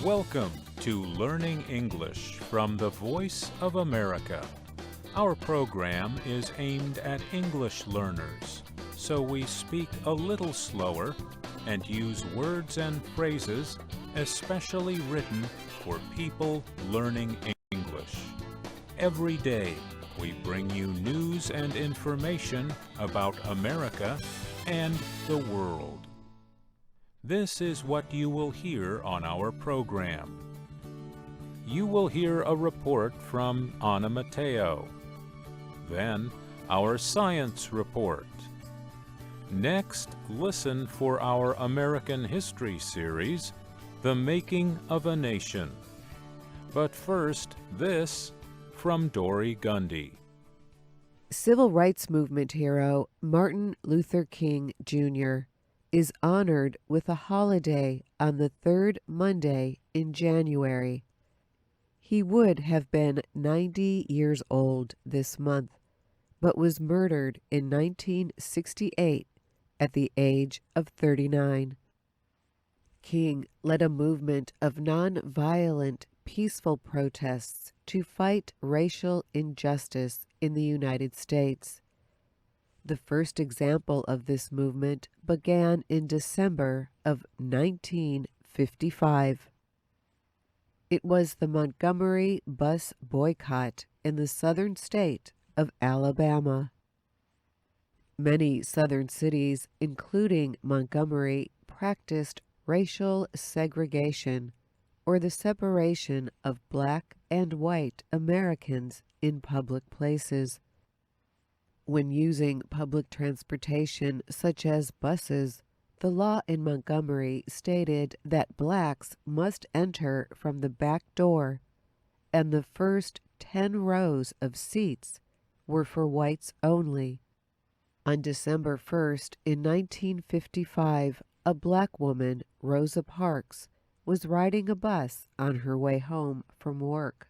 Welcome to Learning English from the Voice of America. Our program is aimed at English learners, so we speak a little slower and use words and phrases especially written for people learning English. Every day, we bring you news and information about America and the world. This is what you will hear on our program. You will hear a report from Ana Mateo. Then, our science report. Next, listen for our American History series, The Making of a Nation. But first, this from Dory Gundy. Civil rights movement hero Martin Luther King, Jr. is honored with a holiday on the third Monday in January. He would have been 90 years old this month, but was murdered in 1968 at the age of 39. King led a movement of nonviolent, peaceful protests to fight racial injustice in the United States. The first example of this movement began in December of 1955. It was the Montgomery bus boycott in the southern state of Alabama. Many southern cities, including Montgomery, practiced racial segregation, or the separation of black and white Americans in public places. When using public transportation such as buses, the law in Montgomery stated that blacks must enter from the back door, and the first 10 rows of seats were for whites only. On December 1st, in 1955, a black woman, Rosa Parks, was riding a bus on her way home from work.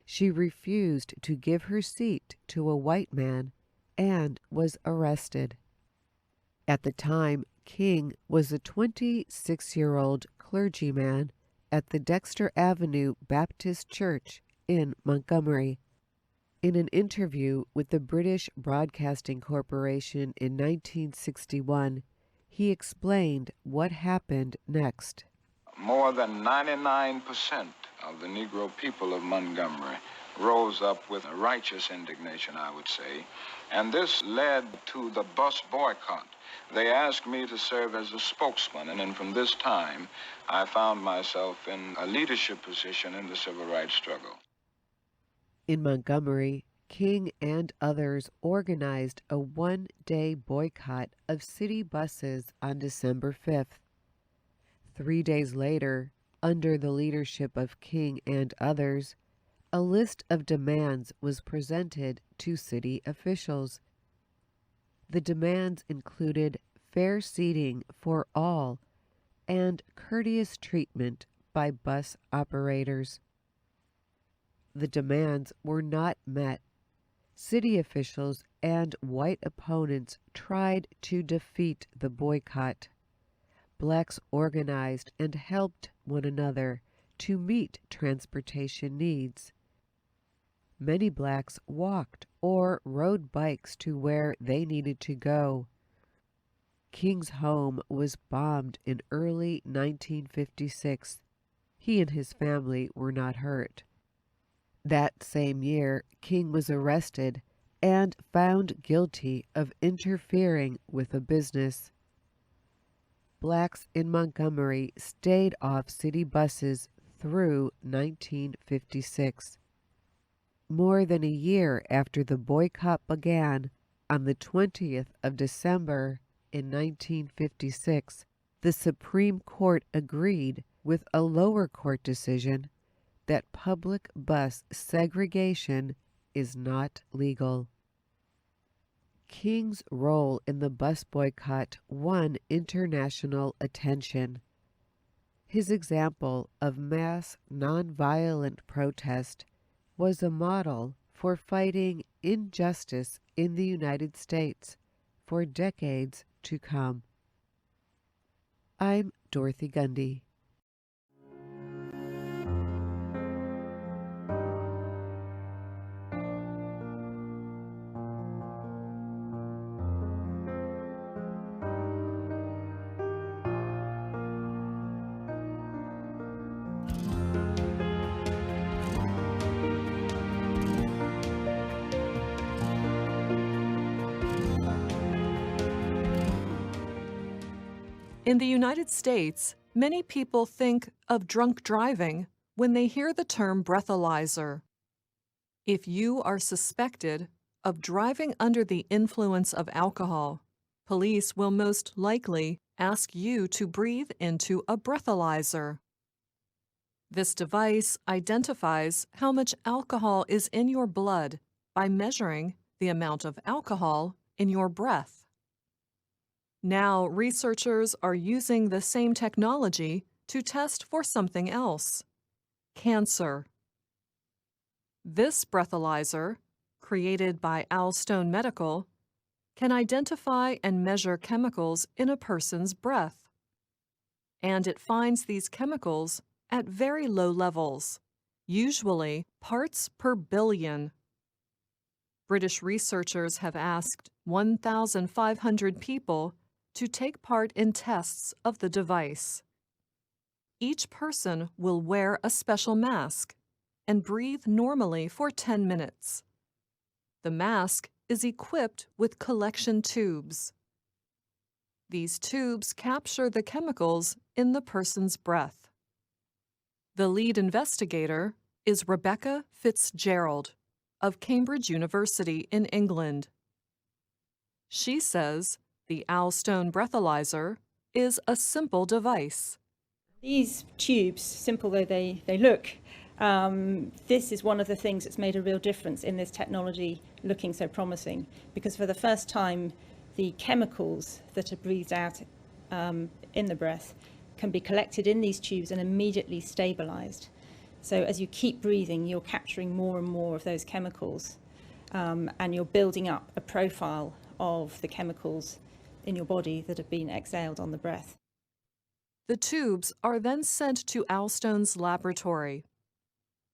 She refused to give her seat to a white man and was arrested. At the time, King was a 26-year-old clergyman at the Dexter Avenue Baptist Church in Montgomery. In an interview with the British Broadcasting Corporation in 1961, he explained what happened next. More than 99% of the Negro people of Montgomery rose up with a righteous indignation, I would say, and this led to the bus boycott. They asked me to serve as a spokesman, and then from this time, I found myself in a leadership position in the civil rights struggle. In Montgomery, King and others organized a one-day boycott of city buses on December 5th. 3 days later, under the leadership of King and others, a list of demands was presented to city officials. The demands included fair seating for all and courteous treatment by bus operators. The demands were not met. City officials and white opponents tried to defeat the boycott. Blacks organized and helped one another to meet transportation needs. Many blacks walked or rode bikes to where they needed to go. King's home was bombed in early 1956. He and his family were not hurt. That same year, King was arrested and found guilty of interfering with a business. Blacks in Montgomery stayed off city buses through 1956. More than a year after the boycott began, on the 20th of December in 1956, the Supreme Court agreed with a lower court decision that public bus segregation is not legal. King's role in the bus boycott won international attention. His example of mass nonviolent protest was a model for fighting injustice in the United States for decades to come. I'm Dorothy Gundy. In the United States, many people think of drunk driving when they hear the term breathalyzer. If you are suspected of driving under the influence of alcohol, police will most likely ask you to breathe into a breathalyzer. This device identifies how much alcohol is in your blood by measuring the amount of alcohol in your breath. Now, researchers are using the same technology to test for something else: cancer. This breathalyzer, created by Owlstone Medical, can identify and measure chemicals in a person's breath. And it finds these chemicals at very low levels, usually parts per billion. British researchers have asked 1,500 people to take part in tests of the device. Each person will wear a special mask and breathe normally for 10 minutes. The mask is equipped with collection tubes. These tubes capture the chemicals in the person's breath. The lead investigator is Rebecca Fitzgerald of Cambridge University in England. She says the Owlstone breathalyzer is a simple device. These tubes, simple though they look, this is one of the things that's made a real difference in this technology looking so promising, because for the first time the chemicals that are breathed out in the breath can be collected in these tubes and immediately stabilized. So as you keep breathing, you're capturing more and more of those chemicals, and you're building up a profile of the chemicals in your body that have been exhaled on the breath. The tubes are then sent to Owlstone's laboratory.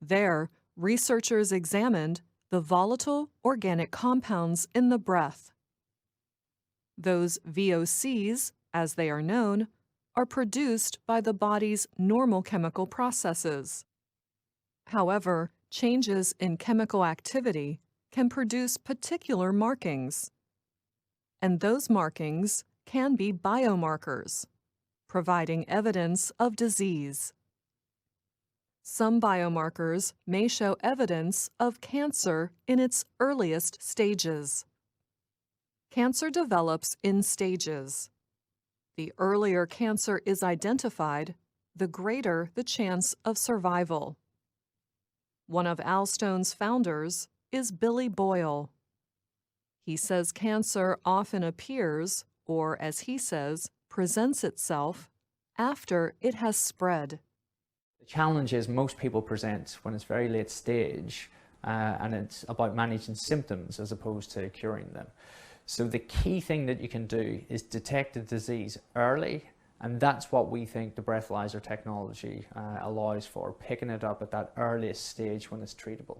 There, researchers examined the volatile organic compounds in the breath. Those VOCs, as they are known, are produced by the body's normal chemical processes. However, changes in chemical activity can produce particular markings. And those markings can be biomarkers, providing evidence of disease. Some biomarkers may show evidence of cancer in its earliest stages. Cancer develops in stages. The earlier cancer is identified, the greater the chance of survival. One of Owlstone's founders is Billy Boyle. He says cancer often appears, or as he says, presents itself, after it has spread. The challenge is most people present when it's very late stage, and it's about managing symptoms as opposed to curing them. So the key thing that you can do is detect the disease early, and that's what we think the breathalyzer technology allows for, picking it up at that earliest stage when it's treatable.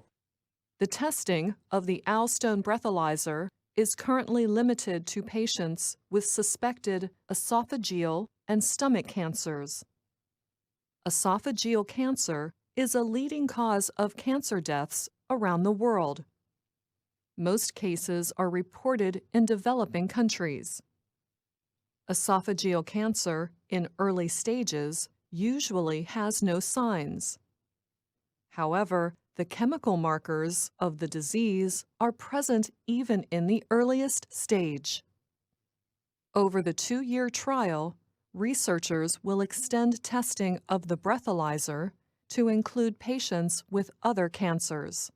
The testing of the Owlstone breathalyzer is currently limited to patients with suspected esophageal and stomach cancers. Esophageal cancer is a leading cause of cancer deaths around the world. Most cases are reported in developing countries. Esophageal cancer in early stages usually has no signs. However, the chemical markers of the disease are present even in the earliest stage. Over the 2-year trial, researchers will extend testing of the breathalyzer to include patients with other cancers.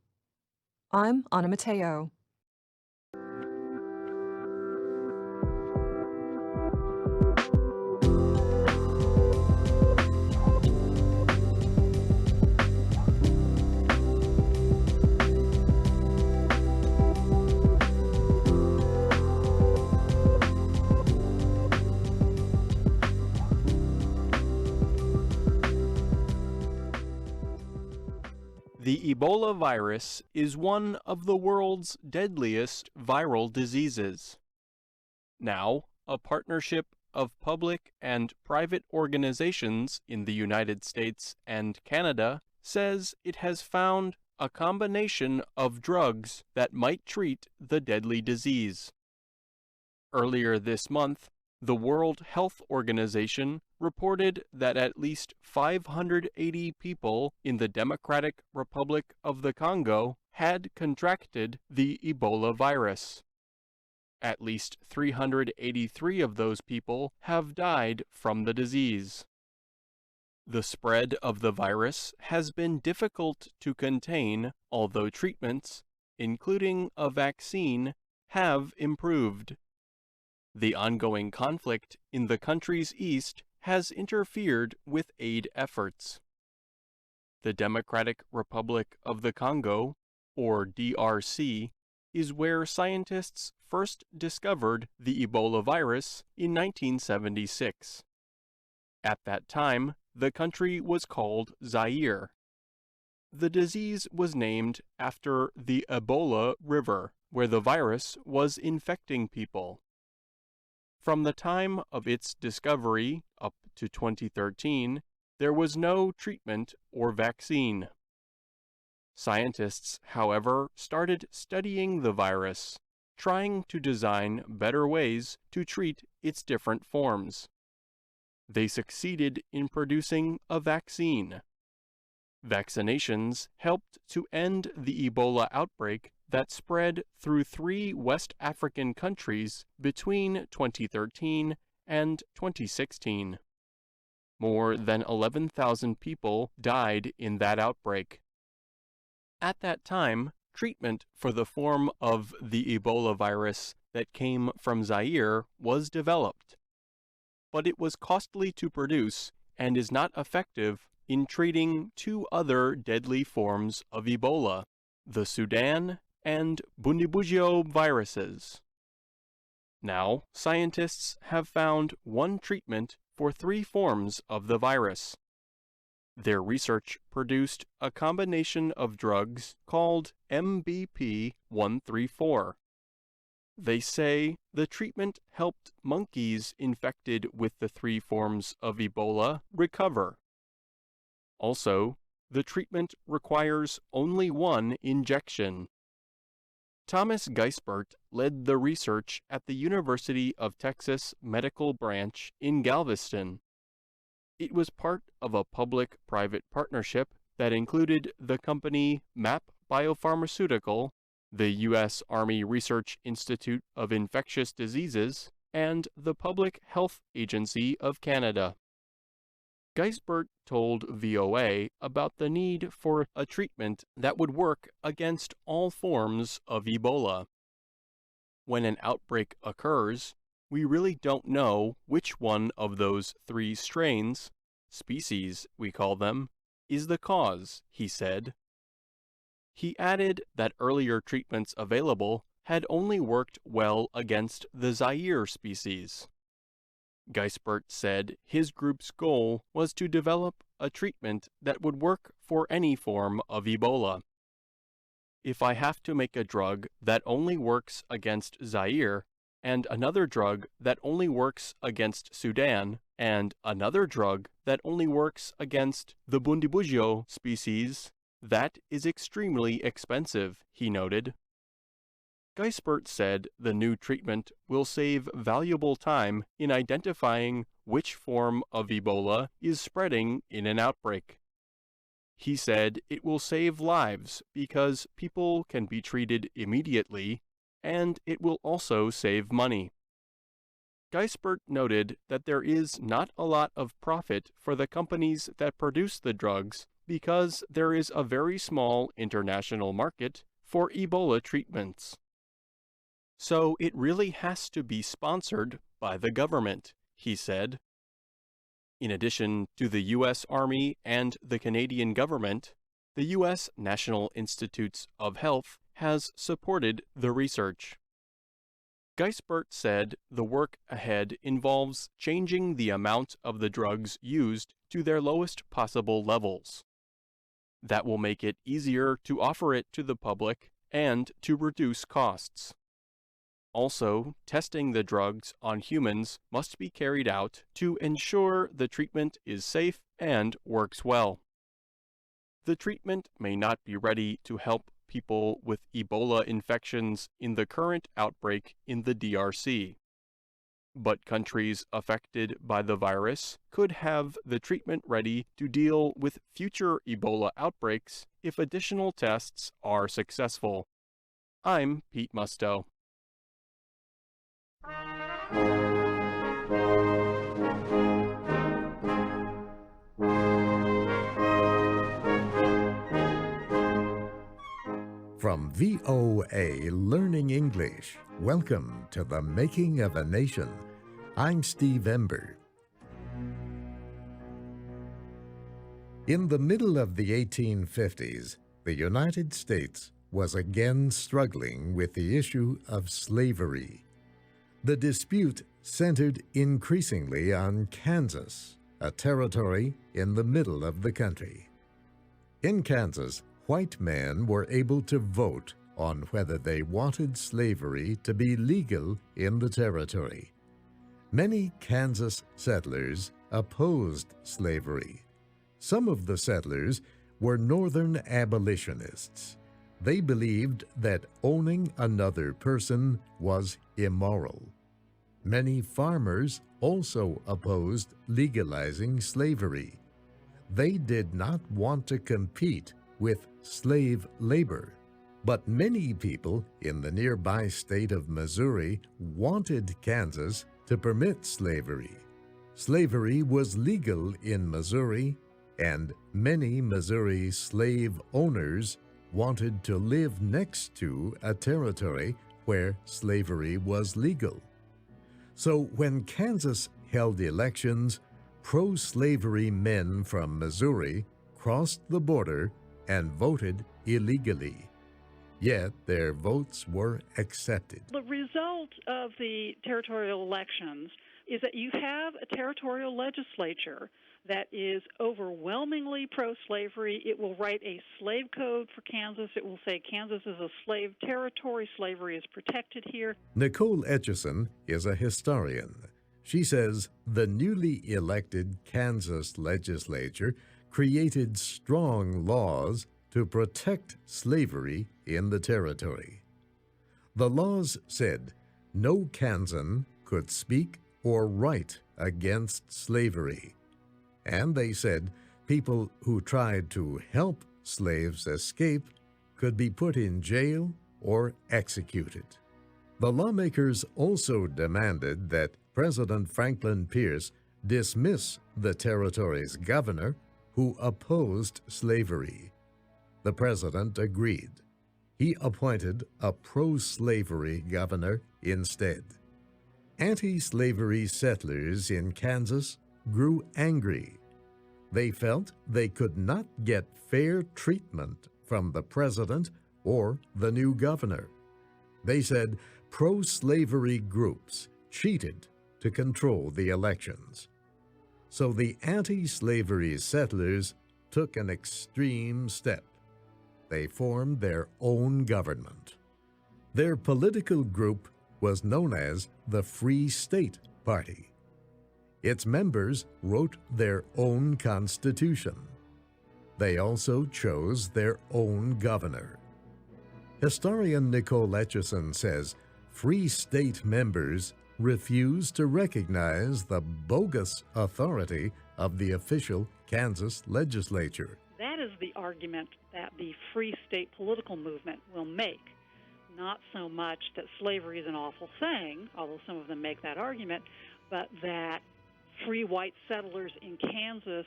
I'm Anna Mateo. The Ebola virus is one of the world's deadliest viral diseases. Now, a partnership of public and private organizations in the United States and Canada says it has found a combination of drugs that might treat the deadly disease. Earlier this month, The World Health Organization reported that at least 580 people in the Democratic Republic of the Congo had contracted the Ebola virus. At least 383 of those people have died from the disease. The spread of the virus has been difficult to contain, although treatments, including a vaccine, have improved. The ongoing conflict in the country's east has interfered with aid efforts. The Democratic Republic of the Congo, or DRC, is where scientists first discovered the Ebola virus in 1976. At that time, the country was called Zaire. The disease was named after the Ebola River, where the virus was infecting people. From the time of its discovery up to 2013, there was no treatment or vaccine. Scientists, however, started studying the virus, trying to design better ways to treat its different forms. They succeeded in producing a vaccine. Vaccinations helped to end the Ebola outbreak that spread through 3 West African countries between 2013 and 2016. More than 11,000 people died in that outbreak. At that time, treatment for the form of the Ebola virus that came from Zaire was developed, but it was costly to produce and is not effective in treating 2 other deadly forms of Ebola, the Sudan and Bundibugyo viruses. Now, scientists have found one treatment for 3 forms of the virus. Their research produced a combination of drugs called MBP-134. They say the treatment helped monkeys infected with the 3 forms of Ebola recover. Also, the treatment requires only 1 injection. Thomas Geisbert led the research at the University of Texas Medical Branch in Galveston. It was part of a public-private partnership that included the company MAP Biopharmaceutical, the U.S. Army Research Institute of Infectious Diseases, and the Public Health Agency of Canada. Geisbert told VOA about the need for a treatment that would work against all forms of Ebola. When an outbreak occurs, we really don't know which one of those 3 strains, species we call them, is the cause, he said. He added that earlier treatments available had only worked well against the Zaire species. Geisbert said his group's goal was to develop a treatment that would work for any form of Ebola. If I have to make a drug that only works against Zaire, and another drug that only works against Sudan, and another drug that only works against the Bundibugyo species, that is extremely expensive, he noted. Geisbert said the new treatment will save valuable time in identifying which form of Ebola is spreading in an outbreak. He said it will save lives because people can be treated immediately, and it will also save money. Geisbert noted that there is not a lot of profit for the companies that produce the drugs because there is a very small international market for Ebola treatments. So it really has to be sponsored by the government, he said. In addition to the U.S. Army and the Canadian government, the U.S. National Institutes of Health has supported the research. Geisbert said the work ahead involves changing the amount of the drugs used to their lowest possible levels. That will make it easier to offer it to the public and to reduce costs. Also, testing the drugs on humans must be carried out to ensure the treatment is safe and works well. The treatment may not be ready to help people with Ebola infections in the current outbreak in the DRC. But countries affected by the virus could have the treatment ready to deal with future Ebola outbreaks if additional tests are successful. I'm Pete Musto. From VOA Learning English, welcome to The Making of a Nation. I'm Steve Ember. In the middle of the 1850s, the United States was again struggling with the issue of slavery. The dispute centered increasingly on Kansas, a territory in the middle of the country. In Kansas, white men were able to vote on whether they wanted slavery to be legal in the territory. Many Kansas settlers opposed slavery. Some of the settlers were Northern abolitionists. They believed that owning another person was immoral. Many farmers also opposed legalizing slavery. They did not want to compete with slave labor, but many people in the nearby state of Missouri wanted Kansas to permit slavery. Slavery was legal in Missouri, and many Missouri slave owners wanted to live next to a territory where slavery was legal. So when Kansas held elections, pro-slavery men from Missouri crossed the border and voted illegally. Yet their votes were accepted. The result of the territorial elections is that you have a territorial legislature that is overwhelmingly pro-slavery. It will write a slave code for Kansas. It will say Kansas is a slave territory. Slavery is protected here. Nicole Etchison is a historian. She says the newly elected Kansas legislature created strong laws to protect slavery in the territory. The laws said no Kansan could speak or write against slavery. And they said people who tried to help slaves escape could be put in jail or executed. The lawmakers also demanded that President Franklin Pierce dismiss the territory's governor who opposed slavery. The president agreed. He appointed a pro-slavery governor instead. Anti-slavery settlers in Kansas grew angry. They felt they could not get fair treatment from the president or the new governor. They said pro-slavery groups cheated to control the elections. So the anti-slavery settlers took an extreme step. They formed their own government. Their political group was known as the Free State Party. Its members wrote their own constitution. They also chose their own governor. Historian Nicole Etchison says Free State members refused to recognize the bogus authority of the official Kansas legislature. That is the argument that the Free State political movement will make. Not so much that slavery is an awful thing, although some of them make that argument, but that free white settlers in Kansas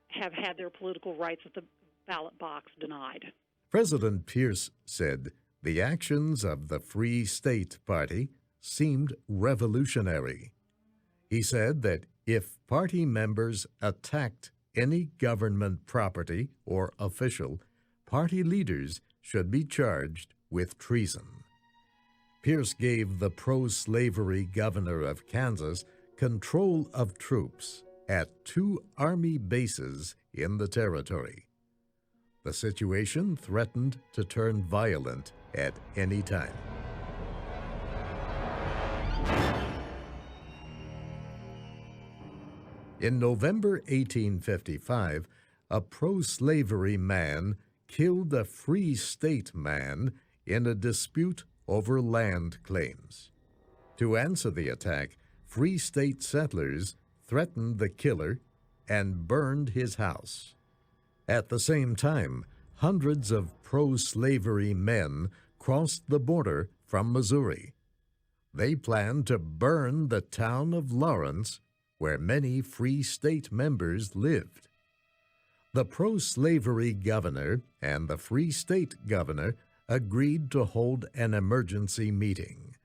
have had their political rights at the ballot box denied. President Pierce said the actions of the Free State Party seemed revolutionary. He said that if party members attacked any government property or official, party leaders should be charged with treason. Pierce gave the pro-slavery governor of Kansas control of troops at 2 Army bases in the territory. The situation threatened to turn violent at any time. In November 1855, a pro-slavery man killed a Free State man in a dispute over land claims. To answer the attack, Free State settlers threatened the killer and burned his house. At the same time, hundreds of pro-slavery men crossed the border from Missouri. They planned to burn the town of Lawrence, where many Free State members lived. The pro-slavery governor and the Free State governor agreed to hold an emergency meeting.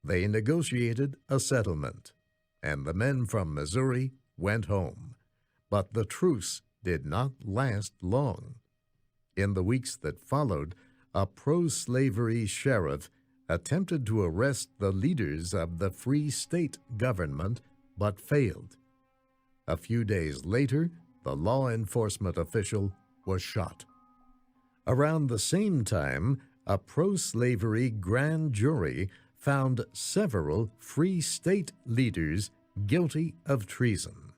They negotiated a settlement, and the men from Missouri went home. But the truce did not last long. In the weeks that followed, a pro-slavery sheriff attempted to arrest the leaders of the Free State government, but failed. A few days later, the law enforcement official was shot. Around the same time, a pro-slavery grand jury found several Free State leaders guilty of treason.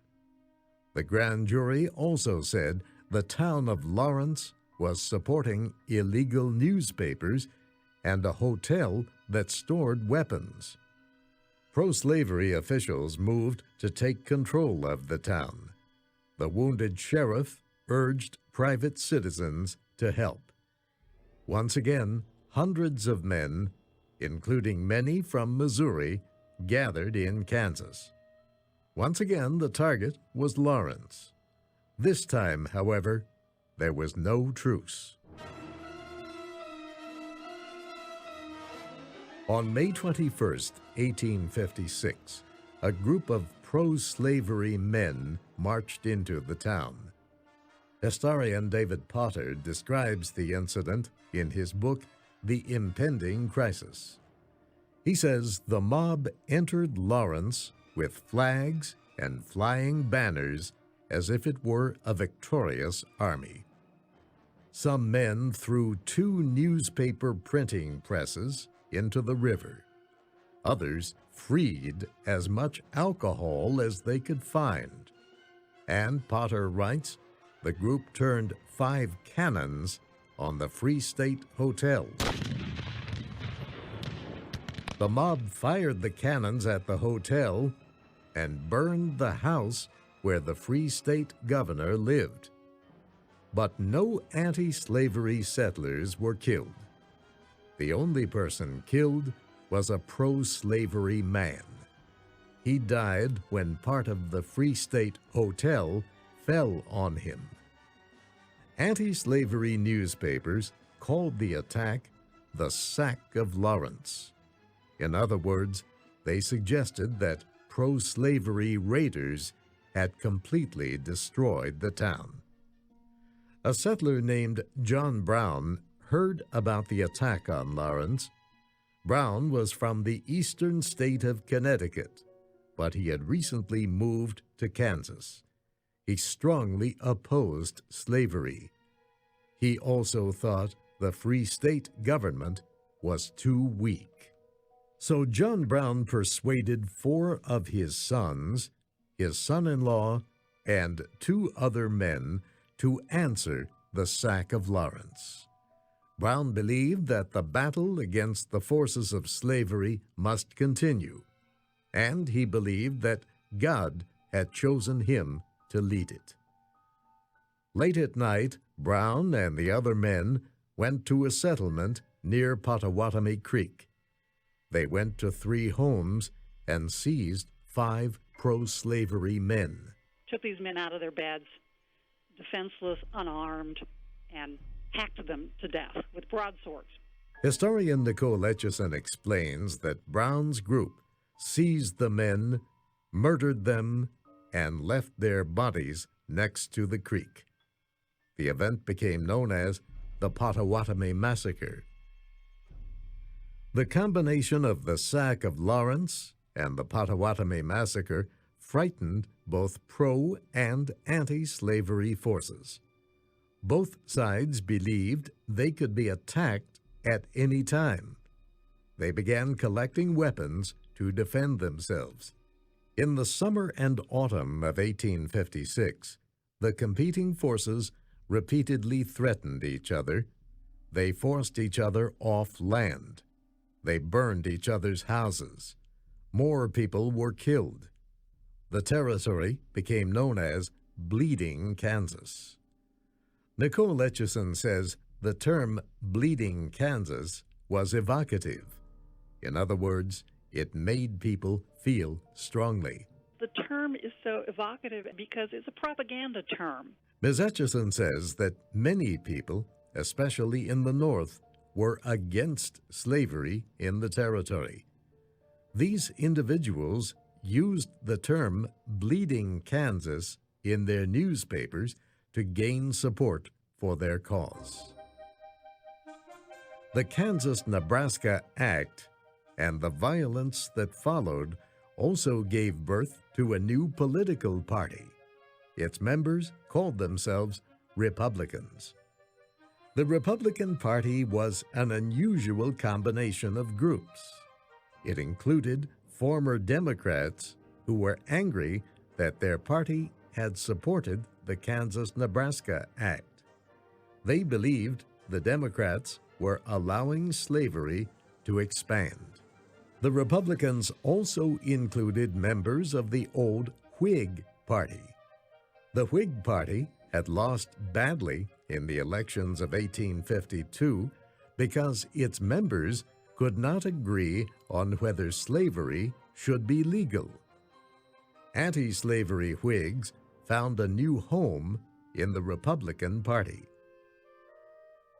The grand jury also said the town of Lawrence was supporting illegal newspapers and a hotel that stored weapons. Pro-slavery officials moved to take control of the town. The wounded sheriff urged private citizens to help. Once again, hundreds of men, including many from Missouri, gathered in Kansas. Once again, the target was Lawrence. This time, however, there was no truce. On May 21, 1856, a group of pro-slavery men marched into the town. Historian David Potter describes the incident in his book, The Impending Crisis. He says the mob entered Lawrence with flags and flying banners as if it were a victorious army. Some men threw 2 newspaper printing presses into the river. Others freed as much alcohol as they could find. And Potter writes, the group turned 5 cannons on the Free State Hotel. The mob fired the cannons at the hotel and burned the house where the Free State governor lived. But no anti-slavery settlers were killed. The only person killed was a pro-slavery man. He died when part of the Free State Hotel fell on him. Anti-slavery newspapers called the attack the Sack of Lawrence. In other words, they suggested that pro-slavery raiders had completely destroyed the town. A settler named John Brown heard about the attack on Lawrence. Brown was from the eastern state of Connecticut, but he had recently moved to Kansas. He strongly opposed slavery. He also thought the Free State government was too weak. So John Brown persuaded 4 of his sons, his son-in-law, and 2 other men to answer the sack of Lawrence. Brown believed that the battle against the forces of slavery must continue, and he believed that God had chosen him to lead it. Late at night, Brown and the other men went to a settlement near Pottawatomie Creek. They went to 3 homes and seized 5 pro-slavery men. Took these men out of their beds, defenseless, unarmed, and hacked them to death with broadswords. Historian Nicole Etchison explains that Brown's group seized the men, murdered them, and left their bodies next to the creek. The event became known as the Pottawatomie Massacre. The combination of the sack of Lawrence and the Pottawatomie Massacre frightened both pro- and anti-slavery forces. Both sides believed they could be attacked at any time. They began collecting weapons to defend themselves. In the summer and autumn of 1856, the competing forces repeatedly threatened each other. They forced each other off land. They burned each other's houses. More people were killed. The territory became known as Bleeding Kansas. Nicole Etchison says the term Bleeding Kansas was evocative. In other words, it made people feel strongly. The term is so evocative because it's a propaganda term. Ms. Etchison says that many people, especially in the North, were against slavery in the territory. These individuals used the term Bleeding Kansas in their newspapers to gain support for their cause. The Kansas-Nebraska Act and the violence that followed also gave birth to a new political party. Its members called themselves Republicans. The Republican Party was an unusual combination of groups. It included former Democrats who were angry that their party had supported the Kansas-Nebraska Act. They believed the Democrats were allowing slavery to expand. The Republicans also included members of the old Whig Party. The Whig Party had lost badly in the elections of 1852 because its members could not agree on whether slavery should be legal. Anti-slavery Whigs found a new home in the Republican Party.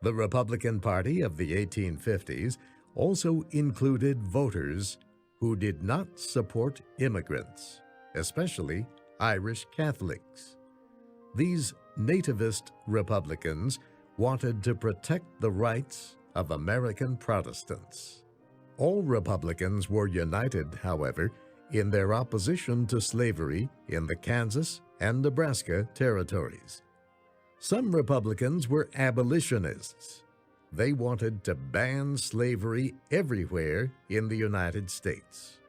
The Republican Party of the 1850s also included voters who did not support immigrants, especially Irish Catholics. These nativist Republicans wanted to protect the rights of American Protestants. All Republicans were united, however, in their opposition to slavery in the Kansas and Nebraska territories. Some Republicans were abolitionists. They wanted to ban slavery everywhere in the United States.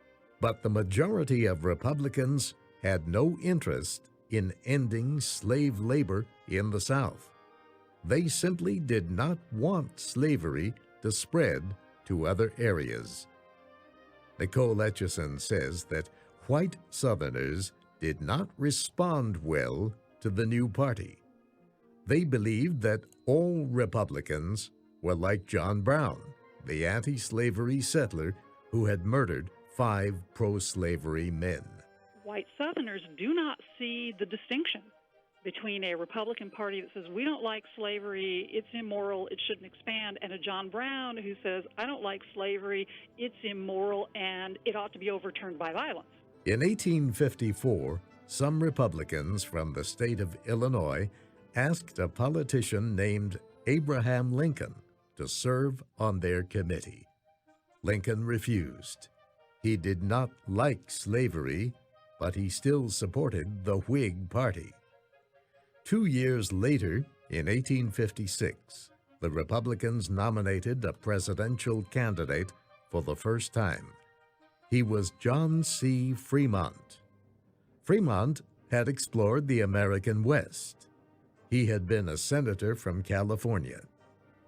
But the majority of Republicans had no interest in ending slave labor in the South. They simply did not want slavery to spread to other areas. Nicole Etchison says that white Southerners did not respond well to the new party. They believed that all Republicans were like John Brown, the anti-slavery settler who had murdered 5 pro-slavery men. White Southerners do not see the distinction between a Republican Party that says, we don't like slavery, it's immoral, it shouldn't expand, and a John Brown who says, I don't like slavery, it's immoral, and it ought to be overturned by violence. In 1854, some Republicans from the state of Illinois asked a politician named Abraham Lincoln to serve on their committee. Lincoln refused. He did not like slavery, but he still supported the Whig Party. 2 years later, in 1856, the Republicans nominated a presidential candidate for the first time. He was John C. Fremont. Fremont had explored the American West. He had been a senator from California.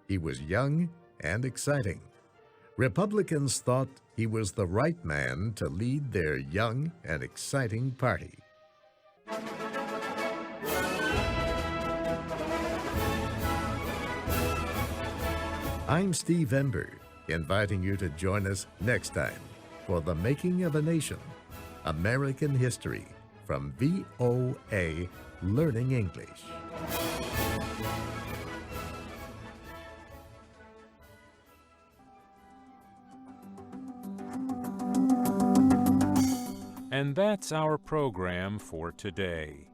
He was young and exciting. Republicans thought he was the right man to lead their young and exciting party. I'm Steve Ember, inviting you to join us next time for The Making of a Nation, American History from VOA Learning English. And that's our program for today.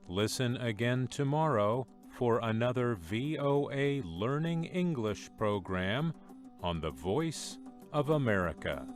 Listen again tomorrow for another VOA Learning English program on the Voice of America.